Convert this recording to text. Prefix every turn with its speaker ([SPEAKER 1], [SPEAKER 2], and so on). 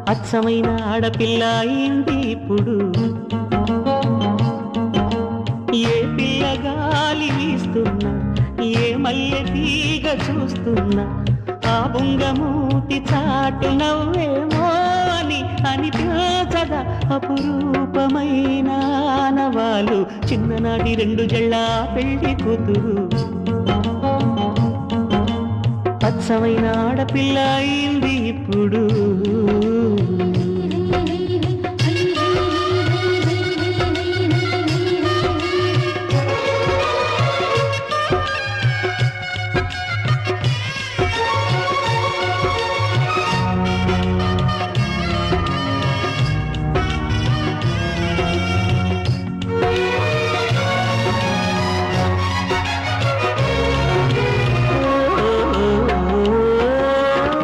[SPEAKER 1] అచ్చమైన ఆడపిల్ల అయింది ఇప్పుడు. ఏ పిల్ల గాలి వీస్తున్నా, ఏ మల్లె తీగ చూస్తున్నా, ఆ బుంగమూతి చాటు నవ్వేమో అని అనిపించదా అపురూపమైన ఆనవాలు చిన్ననాటి రెండు జళ్ళ పెళ్లి కూతురు. అచ్చమైన ఆడపిల్ల అయింది ఇప్పుడు.